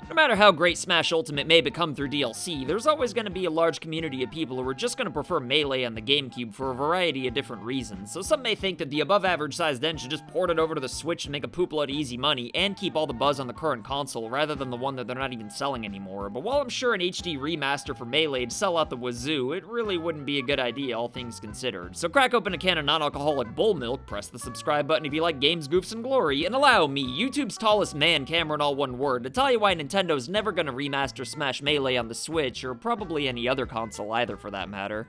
No matter how great Smash Ultimate may become through DLC, there's always going to be a large community of people who are just going to prefer Melee on the Gamecube for a variety of different reasons, so some may think that the above-average sized den should just port it over to the Switch and make a poop load of easy money, and keep all the buzz on the current console rather than the one that they're not even selling anymore. But while I'm sure an HD remaster for Melee would sell out the wazoo, it really wouldn't be a good idea, all things considered. So crack open a can of non-alcoholic bull milk, press the subscribe button if you like games, goofs, and glory, and allow me, YouTube's tallest man, Cameron all one word, to tell you why Nintendo's never gonna remaster Smash Melee on the Switch, or probably any other console either for that matter.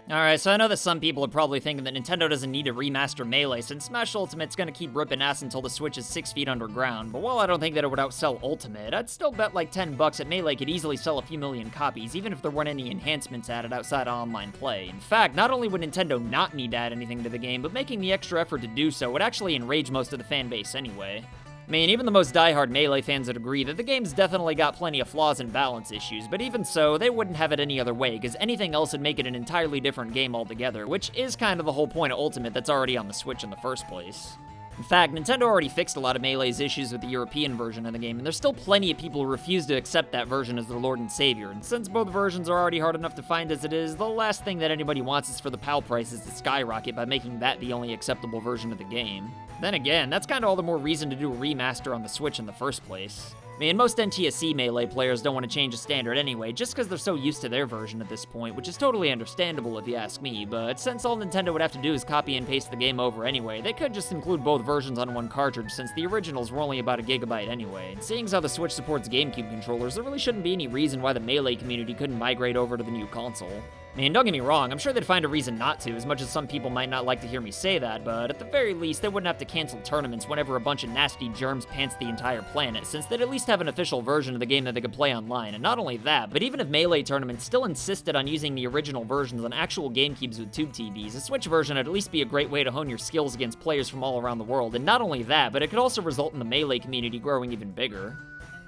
Alright, so I know that some people are probably thinking that Nintendo doesn't need to remaster Melee since Smash Ultimate's gonna keep ripping ass until the Switch is 6 feet underground, but while I don't think that it would outsell Ultimate, I'd still bet like $10 that Melee could easily sell a few million copies, even if there weren't any enhancements added outside of online play. In fact, not only would Nintendo not need to add anything to the game, but making the extra effort to do so would actually enrage most of the fan base anyway. I mean, even the most diehard Melee fans would agree that the game's definitely got plenty of flaws and balance issues, but even so, they wouldn't have it any other way, because anything else would make it an entirely different game altogether, which is kind of the whole point of Ultimate that's already on the Switch in the first place. In fact, Nintendo already fixed a lot of Melee's issues with the European version of the game, and there's still plenty of people who refuse to accept that version as their lord and savior, and since both versions are already hard enough to find as it is, the last thing that anybody wants is for the PAL prices to skyrocket by making that the only acceptable version of the game. Then again, that's kinda all the more reason to do a remaster on the Switch in the first place. I mean, most NTSC Melee players don't want to change the standard anyway, just because they're so used to their version at this point, which is totally understandable if you ask me, but since all Nintendo would have to do is copy and paste the game over anyway, they could just include both versions on one cartridge since the originals were only about a gigabyte anyway. And seeing as how the Switch supports GameCube controllers, there really shouldn't be any reason why the Melee community couldn't migrate over to the new console. I mean, don't get me wrong, I'm sure they'd find a reason not to, as much as some people might not like to hear me say that, but at the very least, they wouldn't have to cancel tournaments whenever a bunch of nasty germs pants the entire planet, since they'd at least have an official version of the game that they could play online. And not only that, but even if Melee tournaments still insisted on using the original versions on actual GameCubes with tube TVs, a Switch version would at least be a great way to hone your skills against players from all around the world. And not only that, but it could also result in the Melee community growing even bigger.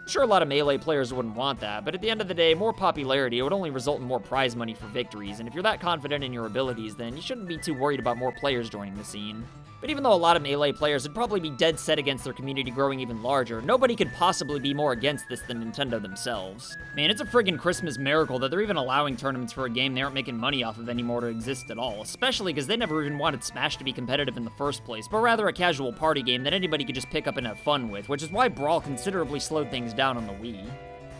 Sure, a lot of Melee players wouldn't want that, but at the end of the day, more popularity would only result in more prize money for victories, and if you're that confident in your abilities, then you shouldn't be too worried about more players joining the scene. But even though a lot of Melee players would probably be dead set against their community growing even larger, nobody could possibly be more against this than Nintendo themselves. Man, it's a friggin' Christmas miracle that they're even allowing tournaments for a game they aren't making money off of anymore to exist at all, especially because they never even wanted Smash to be competitive in the first place, but rather a casual party game that anybody could just pick up and have fun with, which is why Brawl considerably slowed things down on the Wii.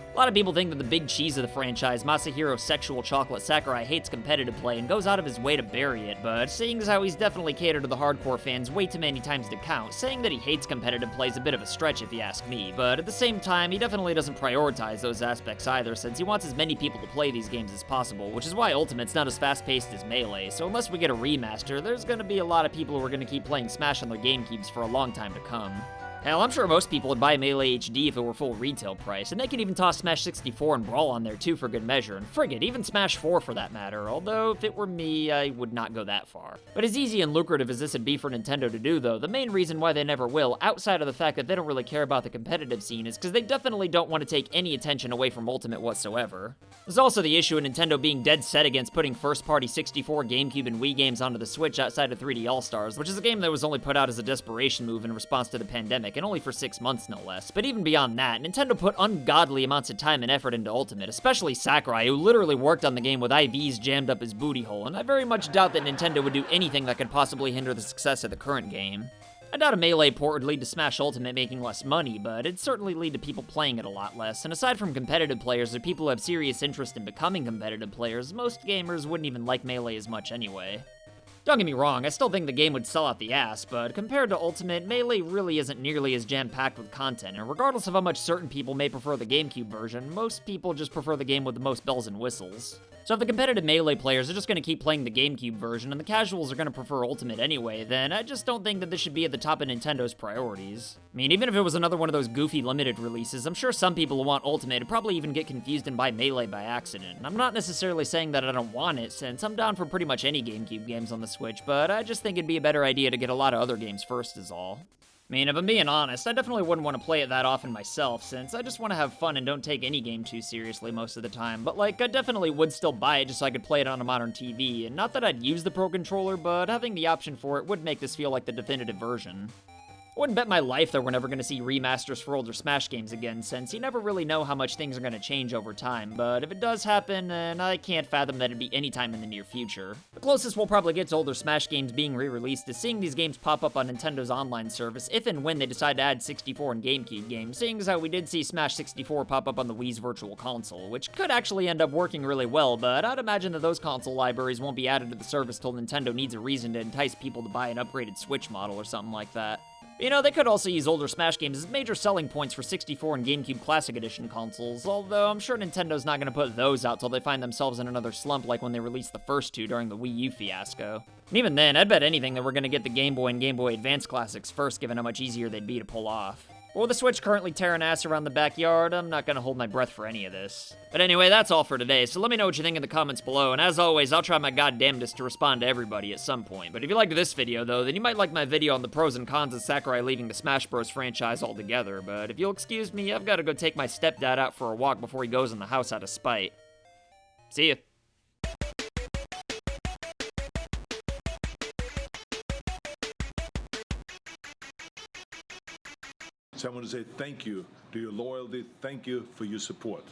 A lot of people think that the big cheese of the franchise, Masahiro Sexual Chocolate Sakurai, hates competitive play and goes out of his way to bury it, but seeing as how he's definitely catered to the hardcore fans way too many times to count, saying that he hates competitive play is a bit of a stretch if you ask me, but at the same time, he definitely doesn't prioritize those aspects either, since he wants as many people to play these games as possible, which is why Ultimate's not as fast-paced as Melee, so unless we get a remaster, there's gonna be a lot of people who are gonna keep playing Smash on their GameCubes for a long time to come. Hell, I'm sure most people would buy Melee HD if it were full retail price, and they could even toss Smash 64 and Brawl on there too for good measure, and frigate, even Smash 4 for that matter, although if it were me, I would not go that far. But as easy and lucrative as this would be for Nintendo to do though, the main reason why they never will, outside of the fact that they don't really care about the competitive scene, is because they definitely don't want to take any attention away from Ultimate whatsoever. There's also the issue of Nintendo being dead set against putting first-party 64, GameCube, and Wii games onto the Switch outside of 3D All-Stars, which is a game that was only put out as a desperation move in response to the pandemic, and only for 6 months no less. But even beyond that, Nintendo put ungodly amounts of time and effort into Ultimate, especially Sakurai, who literally worked on the game with IVs jammed up his booty hole, and I very much doubt that Nintendo would do anything that could possibly hinder the success of the current game. I doubt a Melee port would lead to Smash Ultimate making less money, but it'd certainly lead to people playing it a lot less, and aside from competitive players or people who have serious interest in becoming competitive players, most gamers wouldn't even like Melee as much anyway. Don't get me wrong, I still think the game would sell out the ass, but compared to Ultimate, Melee really isn't nearly as jam-packed with content, and regardless of how much certain people may prefer the GameCube version, most people just prefer the game with the most bells and whistles. So if the competitive Melee players are just going to keep playing the GameCube version, and the casuals are going to prefer Ultimate anyway, then I just don't think that this should be at the top of Nintendo's priorities. I mean, even if it was another one of those goofy limited releases, I'm sure some people who want Ultimate would probably even get confused and buy Melee by accident. And I'm not necessarily saying that I don't want it, since I'm down for pretty much any GameCube games on the Switch, but I just think it'd be a better idea to get a lot of other games first is all. I mean, if I'm being honest, I definitely wouldn't want to play it that often myself, since I just want to have fun and don't take any game too seriously most of the time, but like, I definitely would still buy it just so I could play it on a modern TV, and not that I'd use the Pro Controller, but having the option for it would make this feel like the definitive version. I wouldn't bet my life that we're never going to see remasters for older Smash games again, since you never really know how much things are going to change over time, but if it does happen, and I can't fathom that it'd be any time in the near future. The closest we'll probably get to older Smash games being re-released is seeing these games pop up on Nintendo's online service if and when they decide to add 64 and GameCube games, seeing as how we did see Smash 64 pop up on the Wii's Virtual Console, which could actually end up working really well, but I'd imagine that those console libraries won't be added to the service till Nintendo needs a reason to entice people to buy an upgraded Switch model or something like that. You know, they could also use older Smash games as major selling points for 64 and GameCube Classic Edition consoles, although I'm sure Nintendo's not going to put those out till they find themselves in another slump like when they released the first two during the Wii U fiasco. And even then, I'd bet anything that we're going to get the Game Boy and Game Boy Advance classics first, given how much easier they'd be to pull off. But with the Switch currently tearing ass around the backyard, I'm not going to hold my breath for any of this. But anyway, that's all for today, so let me know what you think in the comments below, and as always, I'll try my goddamnedest to respond to everybody at some point. But if you liked this video, though, then you might like my video on the pros and cons of Sakurai leaving the Smash Bros. Franchise altogether. But if you'll excuse me, I've got to go take my stepdad out for a walk before he goes in the house out of spite. See ya. So I want to say thank you to your loyalty, thank you for your support.